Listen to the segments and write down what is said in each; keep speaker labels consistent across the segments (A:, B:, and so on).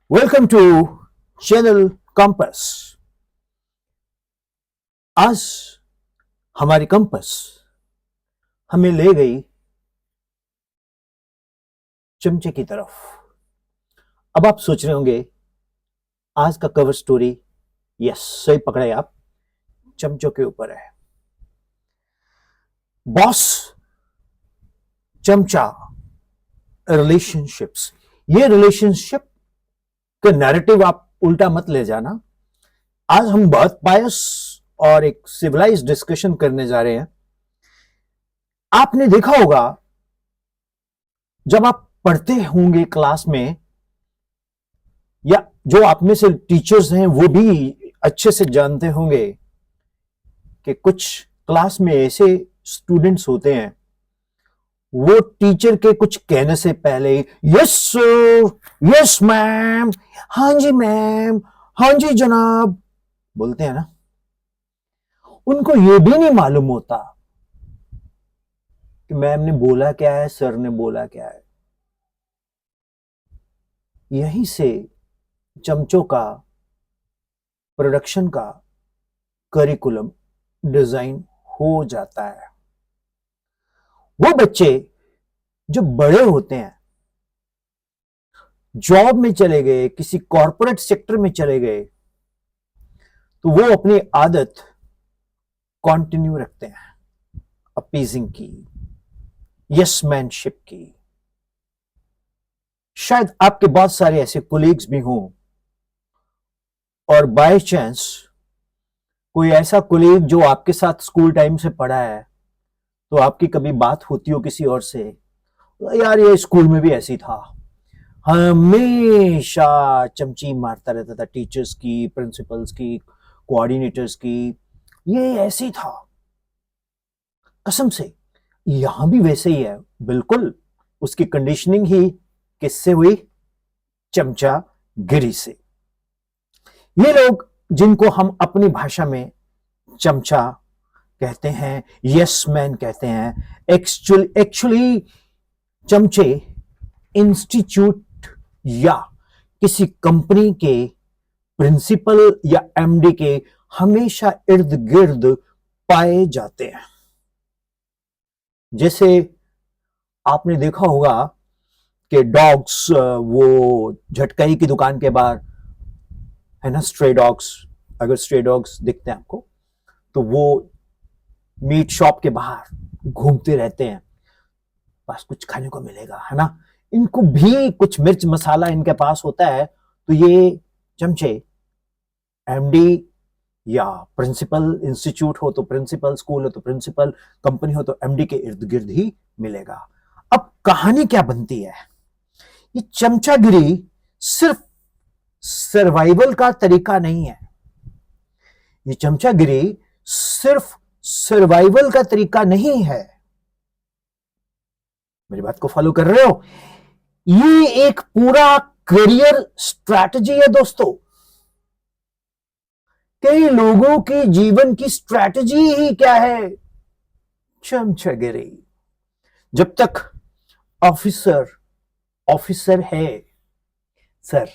A: Welcome to channel compass. आज हमारी compass हमें ले गई चमचे की तरफ। अब आप सोच रहे होंगे आज का कवर स्टोरी, यस सही पकड़े आप, चमचों के ऊपर है। बॉस चमचा रिलेशनशिप्स, ये रिलेशनशिप का नैरेटिव आप उल्टा मत ले जाना। आज हम बहुत पायस और एक सिविलाइज डिस्कशन करने जा रहे हैं। आपने देखा होगा जब आप पढ़ते होंगे क्लास में, या जो आप में से टीचर्स हैं वो भी अच्छे से जानते होंगे कि कुछ क्लास में ऐसे स्टूडेंट्स होते हैं, वो टीचर के कुछ कहने से पहले यस सर, यस मैम, हाँ जी मैम, हाँ जी जनाब बोलते हैं ना। उनको ये भी नहीं मालूम होता कि मैम ने बोला क्या है, सर ने बोला क्या है। यहीं से चमचों का प्रोडक्शन का करिकुलम डिजाइन हो जाता है। वो बच्चे जो बड़े होते हैं, जॉब में चले गए, किसी कॉरपोरेट सेक्टर में चले गए, तो वो अपनी आदत कंटिन्यू रखते हैं अपीजिंग की, यसमैनशिप की। शायद आपके बहुत सारे ऐसे कोलीग्स भी हों, और बाय चांस कोई ऐसा कोलीग जो आपके साथ स्कूल टाइम से पढ़ा है, तो आपकी कभी बात होती हो किसी और से, यार ये स्कूल में भी ऐसी था, हमेशा चमची मारता रहता था टीचर्स की, प्रिंसिपल्स की, कोऑर्डिनेटर्स की, ये ऐसी था। कसम से यहां भी वैसे ही है, बिल्कुल उसकी कंडीशनिंग ही किससे हुई? चमचा गिरी से। ये लोग जिनको हम अपनी भाषा में चमचा कहते हैं, यस मैन कहते हैं, एक्चुअली चमचे इंस्टीट्यूट या किसी कंपनी के प्रिंसिपल या एमडी के हमेशा इर्द गिर्द पाए जाते हैं। जैसे आपने देखा होगा कि डॉग्स, वो झटकई की दुकान के बाहर है ना, स्ट्रे डॉग्स, अगर स्ट्रे डॉग्स दिखते हैं आपको तो वो मीट शॉप के बाहर घूमते रहते हैं, बस कुछ खाने को मिलेगा, है ना। इनको भी कुछ मिर्च मसाला इनके पास होता है, तो ये चमचे एमडी या प्रिंसिपल, इंस्टीट्यूट हो तो प्रिंसिपल, स्कूल हो तो प्रिंसिपल, कंपनी हो तो एमडी के इर्द गिर्द ही मिलेगा। अब कहानी क्या बनती है? ये चमचागिरी सिर्फ सर्वाइवल का तरीका नहीं है। ये चमचागिरी सिर्फ सर्वाइवल का तरीका नहीं है। मेरी बात को फॉलो कर रहे हो? ये एक पूरा करियर स्ट्रैटेजी है दोस्तों। कई लोगों की जीवन की स्ट्रैटेजी ही क्या है? चमचागिरी। जब तक ऑफिसर ऑफिसर है, सर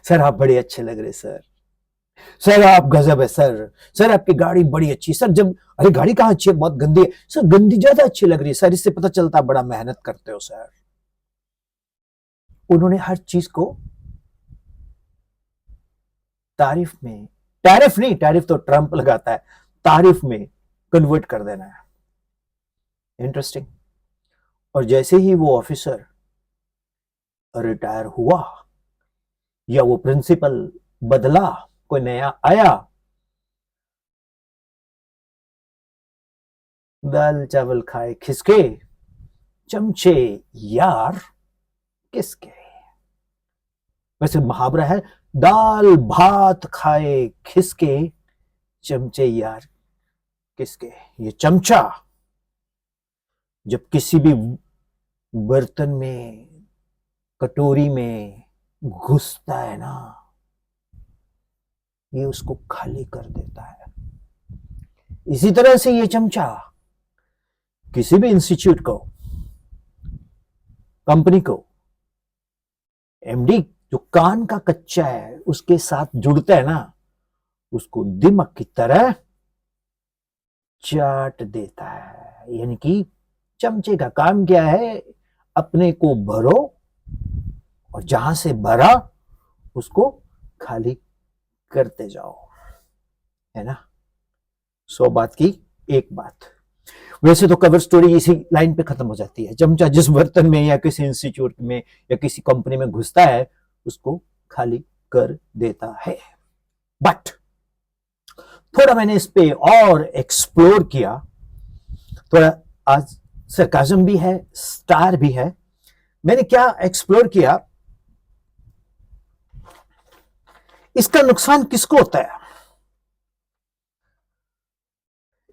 A: सर आप बड़े अच्छे लग रहे सर, सर आप गजब है सर, सर आपकी गाड़ी बड़ी अच्छी सर, जब अरे गाड़ी कहां अच्छी है, बहुत गंदी है सर, गंदी ज्यादा अच्छी लग रही है सर, इससे पता चलता बड़ा मेहनत करते हो सर। उन्होंने हर चीज को तारीफ में, टैरिफ नहीं, टैरिफ तो ट्रंप लगाता है, तारीफ में कन्वर्ट कर देना है। इंटरेस्टिंग। और जैसे ही वो ऑफिसर रिटायर हुआ या वो प्रिंसिपल बदला, कोई नया आया, दाल चावल खाए खिसके, चमचे यार किसके। वैसे मुहावरा है, दाल भात खाए खिसके, चमचे यार किसके। ये चमचा जब किसी भी बर्तन में, कटोरी में घुसता है ना, ये उसको खाली कर देता है। इसी तरह से ये चमचा किसी भी इंस्टीट्यूट को, कंपनी को, एमडी जो कान का कच्चा है उसके साथ जुड़ता है ना, उसको दिमक की तरह चाट देता है। यानी कि चमचे का काम क्या है, अपने को भरो और जहां से भरा उसको खाली करते जाओ, है ना। 100 बात की एक बात। वैसे तो कवर स्टोरी इसी लाइन पे खत्म हो जाती है। चमचा जिस बर्तन में या किसी इंस्टीट्यूट में या किसी कंपनी में घुसता है उसको खाली कर देता है। बट थोड़ा मैंने इस पे और एक्सप्लोर किया, थोड़ा आज सरकाजम भी है, स्टार भी है। मैंने क्या एक्सप्लोर किया, इसका नुकसान किसको होता है?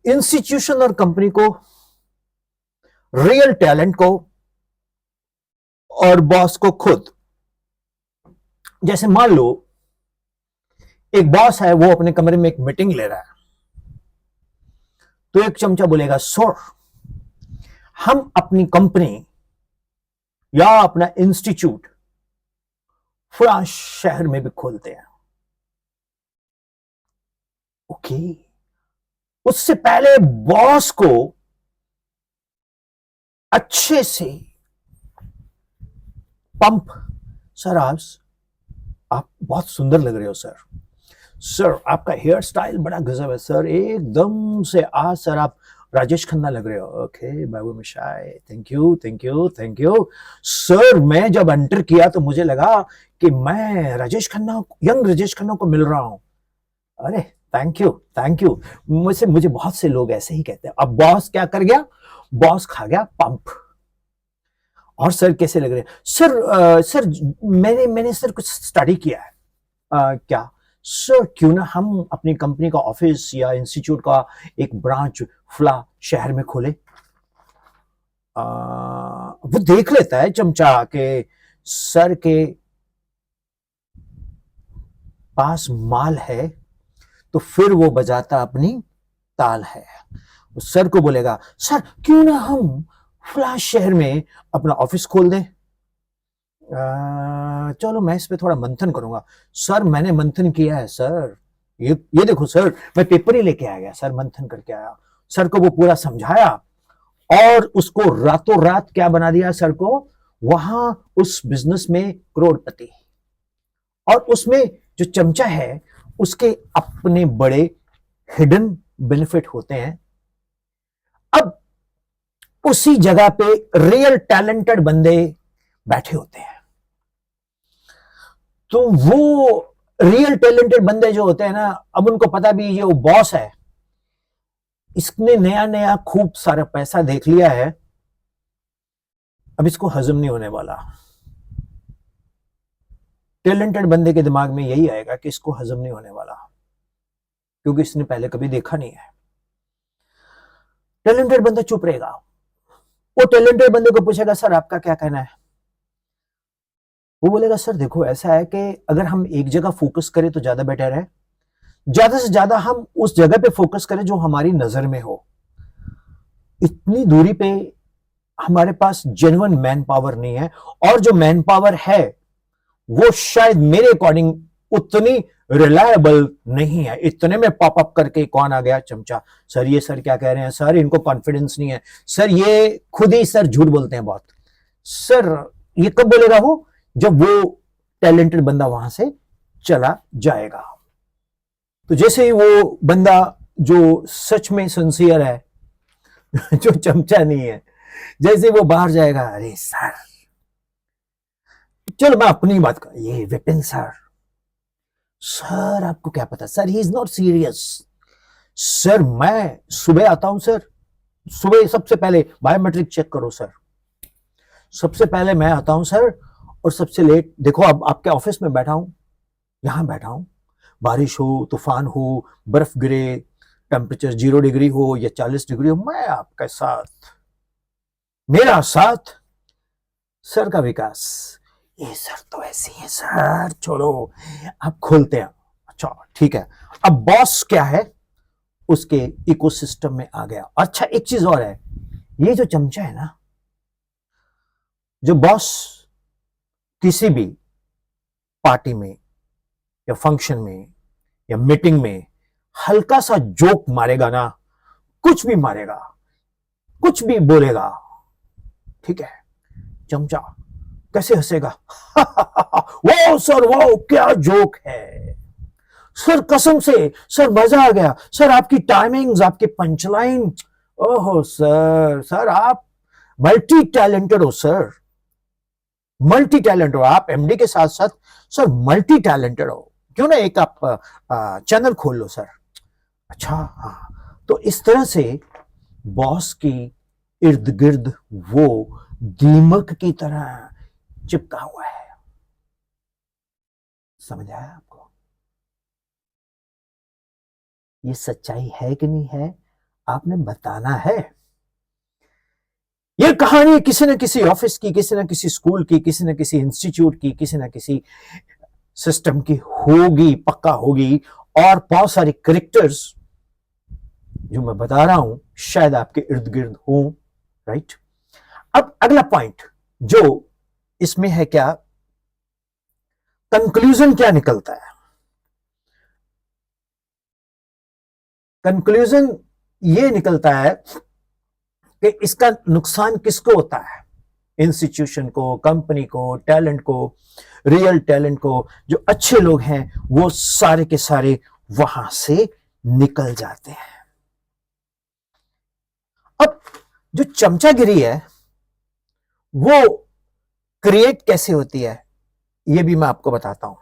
A: इंस्टीट्यूशन और कंपनी को, रियल टैलेंट को और बॉस को खुद। जैसे मान लो एक बॉस है, वो अपने कमरे में एक मीटिंग ले रहा है, तो एक चमचा बोलेगा सर हम अपनी कंपनी या अपना इंस्टीट्यूट फ्रांस शहर में भी खोलते हैं। ओके, उससे पहले बॉस को अच्छे से पंप, सर आप बहुत सुंदर लग रहे हो सर, सर आपका हेयर स्टाइल बड़ा गजब है सर, एकदम से आज सर आप राजेश खन्ना लग रहे हो। Okay Babu Moshai, thank you thank you thank you sir. मैं जब एंटर किया तो मुझे लगा कि मैं राजेश खन्ना, यंग राजेश खन्ना को मिल रहा हूं। अरे थैंक यू थैंक यू। मुझे बहुत से लोग ऐसे ही कहते हैं। अब बॉस क्या कर गया, बॉस खा गया पंप। और सर कैसे लग रहे हैं सर, मैंने सर कुछ स्टडी किया है। क्या सर, क्यों ना हम अपनी कंपनी का ऑफिस या इंस्टीट्यूट का एक ब्रांच फला शहर में खोले। वो देख लेता है चमचा के सर के पास माल है, तो फिर वो बजाता अपनी ताल है। सर को बोलेगा सर क्यों ना हम फला शहर में अपना ऑफिस खोल दें। चलो मैं इस पे थोड़ा मंथन करूंगा। सर मैंने मंथन किया है सर, ये देखो सर, मैं पेपर ही लेके आ गया सर, मंथन करके आया। सर को वो पूरा समझाया और उसको रातों रात क्या बना दिया सर को, वहां उस बिजनेस में करोड़पति। और उसमें जो चमचा है उसके अपने बड़े हिडन बेनिफिट होते हैं। अब उसी जगह पे रियल टैलेंटेड बंदे बैठे होते हैं, तो वो रियल टैलेंटेड बंदे जो होते हैं ना, अब उनको पता भी ये वो बॉस है, इसने नया नया खूब सारा पैसा देख लिया है, अब इसको हजम नहीं होने वाला। टैलेंटेड बंदे के दिमाग में यही आएगा कि इसको हजम नहीं होने वाला, क्योंकि इसने पहले कभी देखा नहीं है। टैलेंटेड बंदा चुप रहेगा। वो टैलेंटेड बंदे को पूछेगा सर आपका क्या कहना है। वो बोलेगा सर देखो ऐसा है कि अगर हम एक जगह फोकस करें तो ज्यादा बेटर है, ज्यादा से ज्यादा हम उस जगह पे फोकस करें जो हमारी नजर में हो। इतनी दूरी पे हमारे पास जेन्युइन मैन पावर नहीं है, और जो मैन पावर है वो शायद मेरे अकॉर्डिंग उतनी रिलायबल नहीं है। इतने में पॉप अप करके कौन आ गया, चमचा। सर ये सर क्या कह रहे हैं सर, इनको कॉन्फिडेंस नहीं है सर, ये खुद ही सर झूठ बोलते हैं बहुत। सर ये कब बोलेगा वो, जब वो टैलेंटेड बंदा वहां से चला जाएगा। तो जैसे ही वो बंदा जो सच में सिंसियर है जो चमचा नहीं है, जैसे वो बाहर जाएगा, अरे सर चलो मैं अपनी बात कर, ये विपिन सर, सर आपको क्या पता sir, he is not serious sir, मैं सुबह आता हूं सर, सुबह सबसे पहले बायोमेट्रिक चेक करो सर, सबसे पहले मैं आता हूं सर, और सबसे लेट देखो अब आपके ऑफिस में बैठा हूं, यहां बैठा हूं, बारिश हो, तूफान हो, बर्फ गिरे, टेम्परेचर 0 डिग्री हो या 40 डिग्री हो, मैं आपके साथ, मेरा साथ, सर का विकास। ये सर तो ऐसी है सर, छोड़ो आप खोलते हैं। अच्छा ठीक है, अब बॉस क्या है, उसके इकोसिस्टम में आ गया। अच्छा एक चीज और है, ये जो चमचा है ना, जो बॉस किसी भी पार्टी में या फंक्शन में या मीटिंग में हल्का सा जोक मारेगा ना, कुछ भी मारेगा, कुछ भी बोलेगा, ठीक है, चमचा कैसे हंसेगा वो सर, वो क्या जोक है सर, कसम से सर मजा आ गया सर, आपकी टाइमिंग्स, आपकी पंचलाइन, ओहो सर, सर आप मल्टी टैलेंटेड हो सर, मल्टी टैलेंट हो आप, एमडी के साथ साथ सर मल्टी टैलेंटेड हो, क्यों ना एक आप चैनल खोल लो सर। अच्छा हाँ, तो इस तरह से बॉस की इर्द गिर्द वो दीमक की तरह चिपका हुआ है। समझ आया आपको? ये सच्चाई है कि नहीं है, आपने बताना है। ये कहानी किसी न किसी ऑफिस की, किसी न किसी स्कूल की, किसी न किसी इंस्टीट्यूट की, किसी न किसी सिस्टम की होगी, पक्का होगी, और बहुत सारे करेक्टर्स जो मैं बता रहा हूं शायद आपके इर्द गिर्द हो, राइट। अब अगला पॉइंट जो इसमें है, क्या कंक्लूजन क्या निकलता है? कंक्लूजन ये निकलता है कि इसका नुकसान किसको होता है? इंस्टीट्यूशन को, कंपनी को, टैलेंट को, रियल टैलेंट को, जो अच्छे लोग हैं वो सारे के सारे वहां से निकल जाते हैं। अब जो चमचागिरी है वो क्रिएट कैसे होती है ये भी मैं आपको बताता हूं।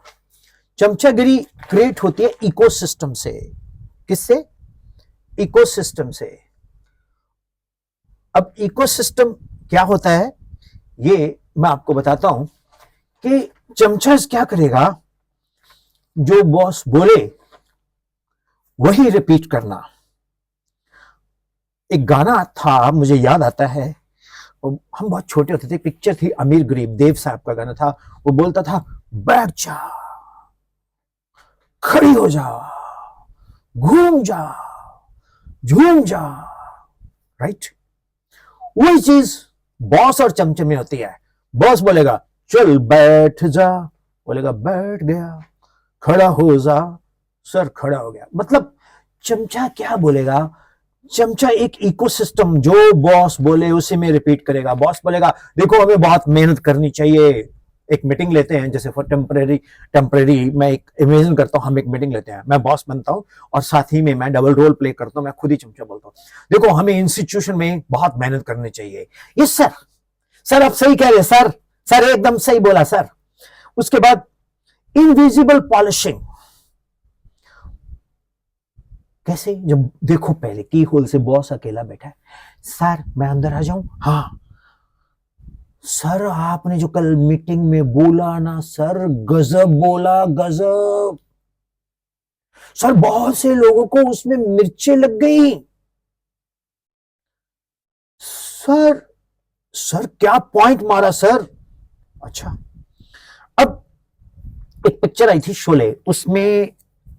A: चमचागिरी क्रिएट होती है इकोसिस्टम से। किससे? इकोसिस्टम से। अब इकोसिस्टम क्या होता है ये मैं आपको बताता हूं कि चमचा क्या करेगा, जो बॉस बोले वही रिपीट करना। एक गाना था, मुझे याद आता है, हम बहुत छोटे होते थे, पिक्चर थी अमीर गरीब, देव साहब का गाना था, वो बोलता था बैठ जा, खड़ी हो जा, घूम जा, झूम जा, राइट। वही चीज बॉस और चमचे में होती है। बॉस बोलेगा चल बैठ जा, बोलेगा बैठ गया, खड़ा हो जा, सर खड़ा हो गया। मतलब चमचा क्या बोलेगा? चमचा एक इकोसिस्टम, जो बॉस बोले उसी में रिपीट करेगा। बॉस बोलेगा देखो हमें बहुत मेहनत करनी चाहिए, एक मीटिंग लेते हैं, जैसे फॉर टेम्परेरी मैं एक इमेजिन करता हूं, हम एक मीटिंग लेते हैं, मैं बॉस बनता हूं और साथ ही में मैं डबल रोल प्ले करता हूं, मैं खुद ही चमचा बोलता हूं, देखो हमें इंस्टीट्यूशन में बहुत मेहनत करनी चाहिए। यस सर, सर आप सही कह रहे हैं सर, सर एकदम सही बोला सर। उसके बाद इनविजिबल पॉलिशिंग। कैसे? जब देखो पहले की होल से बॉस अकेला बैठा है, सर मैं अंदर आ जाऊं? हाँ सर, आपने जो कल मीटिंग में बोला ना सर, गजब बोला, गजब सर, बहुत से लोगों को उसमें मिर्चें लग गई सर, सर क्या पॉइंट मारा सर। अच्छा, अब एक पिक्चर आई थी शोले, उसमें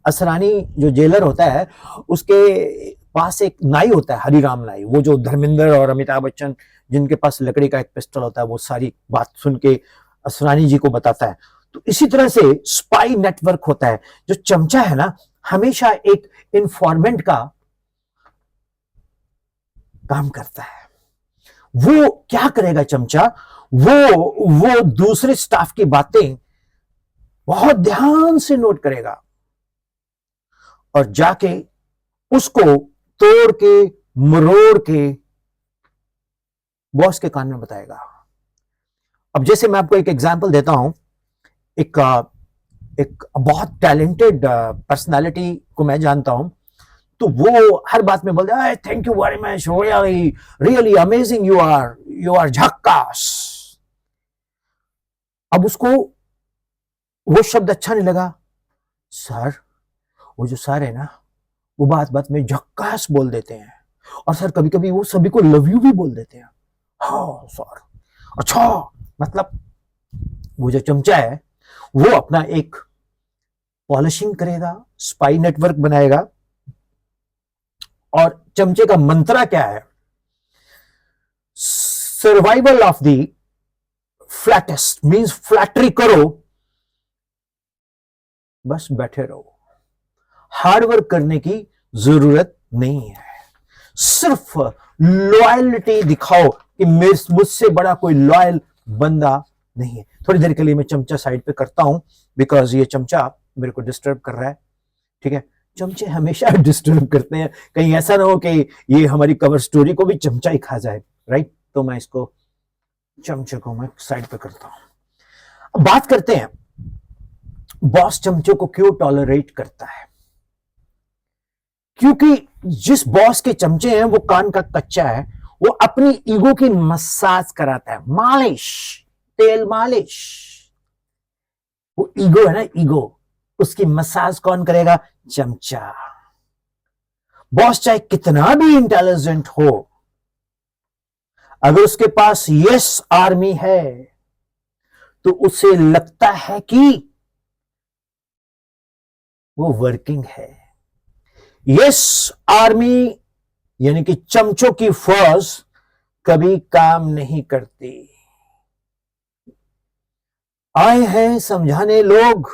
A: असरानी जो जेलर होता है उसके पास एक नाई होता है, हरिराम नाई, वो जो धर्मेंद्र और अमिताभ बच्चन जिनके पास लकड़ी का एक पिस्टल होता है, वो सारी बात सुन के असरानी जी को बताता है। तो इसी तरह से स्पाई नेटवर्क होता है। जो चमचा है ना, हमेशा एक इन्फॉर्मेंट का काम करता है। वो क्या करेगा चमचा? वो दूसरे स्टाफ की बातें बहुत ध्यान से नोट करेगा और जाके उसको तोड़ के मरोड़ के बॉस के कान में बताएगा। अब जैसे मैं आपको एक एग्जांपल देता हूं, एक बहुत टैलेंटेड पर्सनालिटी को मैं जानता हूं, तो वो हर बात में बोलता है thank you very much, really really amazing, you are झक्कास। अब उसको वो शब्द अच्छा नहीं लगा। सर, वो जो सर है ना, वो बात बात में झक्कास बोल देते हैं, और सर कभी कभी वो सभी को लव यू भी बोल देते हैं। हाँ सर, अच्छा, मतलब वो जो चमचा है वो अपना एक पॉलिशिंग करेगा, स्पाई नेटवर्क बनाएगा, और चमचे का मंत्रा क्या है? Survival of the flattest, means flattery करो बस बैठे रहो, हार्ड वर्क करने की जरूरत नहीं है, सिर्फ लॉयल्टी दिखाओ कि मुझसे बड़ा कोई लॉयल बंदा नहीं है। थोड़ी देर के लिए मैं चमचा साइड पे करता हूं, बिकॉज ये चमचा मेरे को डिस्टर्ब कर रहा है। ठीक है, चमचे हमेशा डिस्टर्ब करते हैं, कहीं ऐसा ना हो कि ये हमारी कवर स्टोरी को भी चमचा ही खा जाए, राइट। तो मैं इसको, चमचे को मैं साइड पे करता हूं। अब बात करते हैं बॉस चमचों को क्यों टॉलरेट करता है। क्योंकि जिस बॉस के चमचे हैं वो कान का कच्चा है, वो अपनी ईगो की मसाज कराता है, मालिश, तेल मालिश। वो ईगो है ना, ईगो, उसकी मसाज कौन करेगा? चमचा। बॉस चाहे कितना भी इंटेलिजेंट हो, अगर उसके पास यस आर्मी है तो उसे लगता है कि वो वर्किंग है। यस आर्मी यानी कि चमचों की फौज कभी काम नहीं करती। आए हैं समझाने लोग,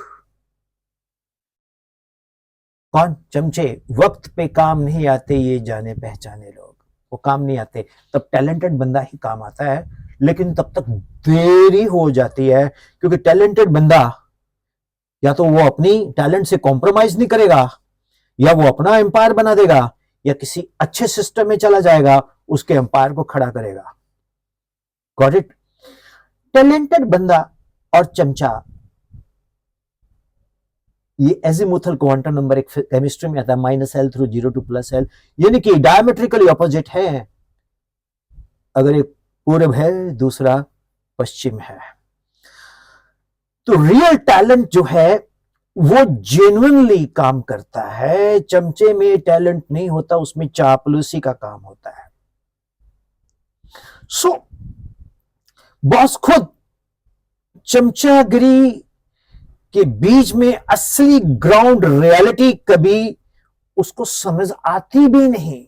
A: कौन? चमचे। वक्त पे काम नहीं आते ये जाने पहचाने लोग, वो काम नहीं आते। तब टैलेंटेड बंदा ही काम आता है, लेकिन तब तक देरी हो जाती है, क्योंकि टैलेंटेड बंदा या तो वो अपनी टैलेंट से कॉम्प्रोमाइज नहीं करेगा, या वो अपना एम्पायर बना देगा, या किसी अच्छे सिस्टम में चला जाएगा, उसके एम्पायर को खड़ा करेगा। Got it? टैलेंटेड बंदा और चमचा, ये एजिमुथल क्वांटम नंबर एक केमिस्ट्री में आता है, -L थ्रू 0 to +L, यानी कि डायमेट्रिकली ऑपोजिट है। अगर एक पूर्व है, दूसरा पश्चिम है। तो रियल टैलेंट जो है वो जेन्युइनली काम करता है। चमचे में टैलेंट नहीं होता, उसमें चापलूसी का काम होता है। सो बॉस खुद चमचागिरी के बीच में असली ग्राउंड रियलिटी कभी उसको समझ आती भी नहीं,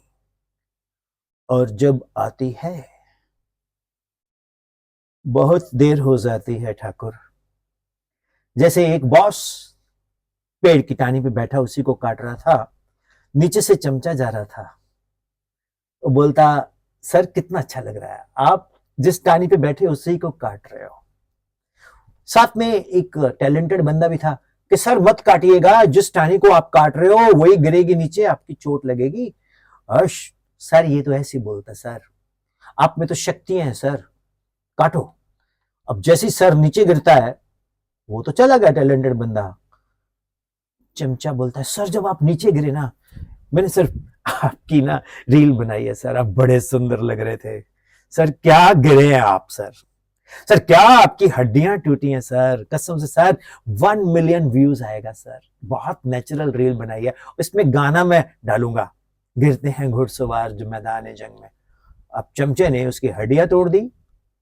A: और जब आती है बहुत देर हो जाती है ठाकुर। जैसे एक बॉस पेड़ की टाहनी पे बैठा उसी को काट रहा था, नीचे से चमचा जा रहा था, वो बोलता, सर कितना अच्छा लग रहा है, आप जिस टाहनी पे बैठे उसी को काट रहे हो। साथ में एक टैलेंटेड बंदा भी था कि सर मत काटिएगा, जिस टाहनी को आप काट रहे हो वही गिरेगी नीचे, आपकी चोट लगेगी। हर्ष, सर ये तो ऐसे बोलता, सर आप में तो शक्ति है सर, काटो। अब जैसे ही सर नीचे गिरता है, वो तो चला गया टैलेंटेड बंदा। चमचा बोलता है, सर जब आप नीचे गिरे ना, मैंने सिर्फ आपकी ना रील बनाई है सर, आप बड़े सुंदर लग रहे थे सर, क्या गिरे हैं आप सर, सर क्या आपकी हड्डियां टूटी हैं सर, कसम से सर 1 मिलियन व्यूज आएगा सर, बहुत नेचुरल रील बनाई है, इसमें गाना मैं डालूंगा, गिरते हैं घुड़सवार जो मैदान जंग में। अब चमचे ने उसकी हड्डियां तोड़ दी,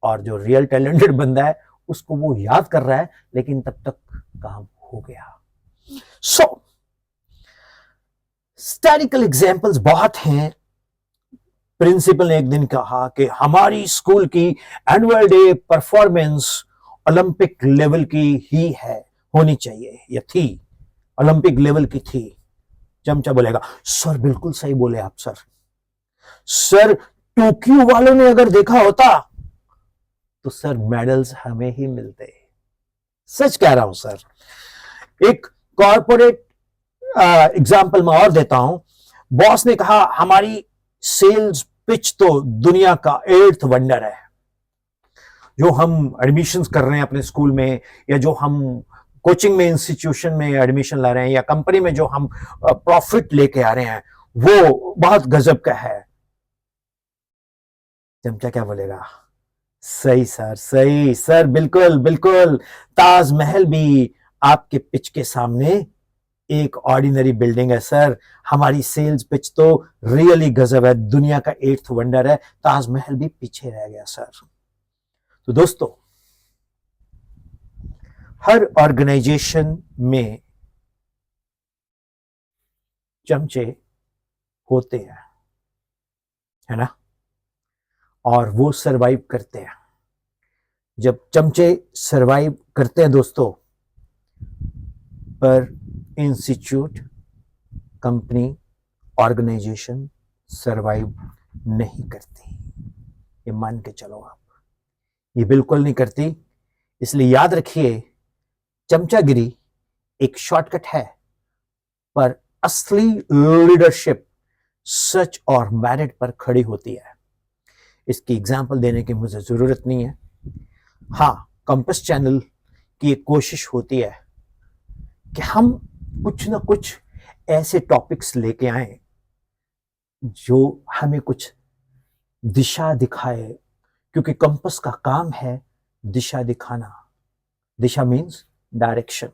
A: और जो रियल टैलेंटेड बंदा है उसको वो याद कर रहा है, लेकिन तब तक काम हो गया। सो स्टैटिकल एग्जाम्पल्स बहुत हैं। प्रिंसिपल ने एक दिन कहा कि हमारी स्कूल की annual day performance Olympic level की ही है, होनी चाहिए, या थी, ओलंपिक लेवल की थी। चमचा बोलेगा, सर बिल्कुल सही बोले आप सर, सर टोक्यो वालों ने अगर देखा होता तो सर मेडल्स हमें ही मिलते। सच कह रहा हूं सर। एक कॉर्पोरेट एग्जाम्पल मैं और देता हूं। बॉस ने कहा हमारी सेल्स पिच तो दुनिया का 8th वंडर है, जो हम एडमिशंस कर रहे हैं अपने स्कूल में, या जो हम कोचिंग में इंस्टीट्यूशन में एडमिशन ला रहे हैं, या कंपनी में जो हम प्रॉफिट लेके आ रहे हैं, वो बहुत गजब का है। चमचा क्या बोलेगा? सही सर, सही सर, बिल्कुल बिल्कुल, ताजमहल भी आपके पिच के सामने एक ऑर्डिनरी बिल्डिंग है सर, हमारी सेल्स पिच तो रियली गजब है, दुनिया का 8th वंडर है, ताजमहल भी पीछे रह गया सर। तो दोस्तों, हर ऑर्गेनाइजेशन में चमचे होते हैं, है ना, और वो सरवाइव करते हैं। जब चमचे सरवाइव करते हैं दोस्तों, पर इंस्टीट्यूट, कंपनी, ऑर्गेनाइजेशन सरवाइव नहीं करती। ये मान के चलो आप, ये बिल्कुल नहीं करती। इसलिए याद रखिए, चमचागिरी एक शॉर्टकट है, पर असली लीडरशिप सच और मेरिट पर खड़ी होती है। इसकी एग्जाम्पल देने की मुझे जरूरत नहीं है। हाँ, कंपास चैनल की एक कोशिश होती है कि हम कुछ ना कुछ ऐसे टॉपिक्स लेके आए जो हमें कुछ दिशा दिखाए, क्योंकि कंपास का काम है दिशा दिखाना। दिशा मीन्स डायरेक्शन।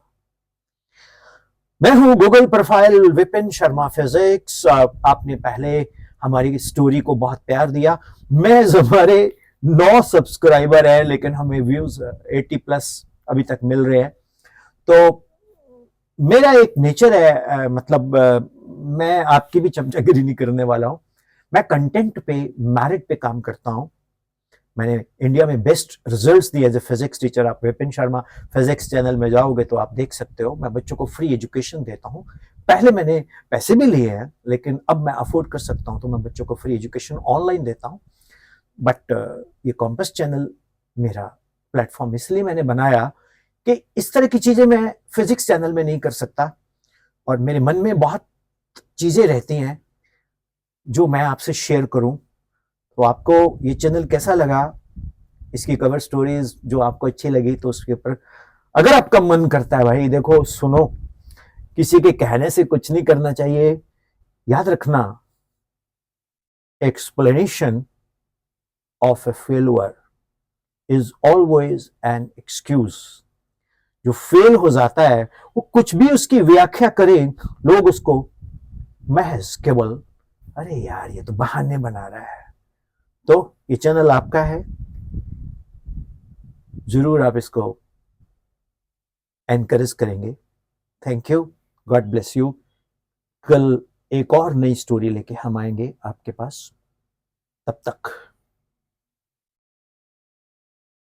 A: मैं हूं Google profile Vipin Sharma physics. आपने पहले हमारी स्टोरी को बहुत प्यार दिया। मैं हमारे 9 सब्सक्राइबर है, लेकिन हमें व्यूज 80+ अभी तक मिल रहे हैं। तो मेरा एक नेचर है, मतलब मैं आपकी भी चमचागिरी नहीं करने वाला हूं। मैं कंटेंट पे, मेरिट पे काम करता हूं। मैंने इंडिया में बेस्ट रिजल्ट्स दिए एज ए फिजिक्स टीचर। आप विपिन शर्मा फिजिक्स चैनल में जाओगे तो आप देख सकते हो। मैं बच्चों को फ्री एजुकेशन देता हूं। पहले मैंने पैसे भी लिए हैं, लेकिन अब मैं अफोर्ड कर सकता हूं तो मैं बच्चों को फ्री एजुकेशन ऑनलाइन देता हूं। बट ये कंपास चैनल मेरा प्लेटफॉर्म इसलिए मैंने बनाया कि इस तरह की चीजें मैं फिजिक्स चैनल में नहीं कर सकता, और मेरे मन में बहुत चीजें रहती हैं जो मैं आपसे शेयर करूं। तो आपको ये चैनल कैसा लगा, इसकी कवर स्टोरीज जो आपको अच्छी लगी, तो उसके ऊपर अगर आपका मन करता है, भाई देखो सुनो, किसी के कहने से कुछ नहीं करना चाहिए। याद रखना, explanation of A failure is always an excuse. जो फेल हो जाता है, वो कुछ भी उसकी व्याख्या करें, लोग उसको महज केवल अरे यार ये तो बहाने बना रहा है। तो ये चैनल आपका है, जरूर आप इसको एनकरेज करेंगे। Thank you, God bless you. कल एक और नई स्टोरी लेके हम आएंगे आपके पास। तब तक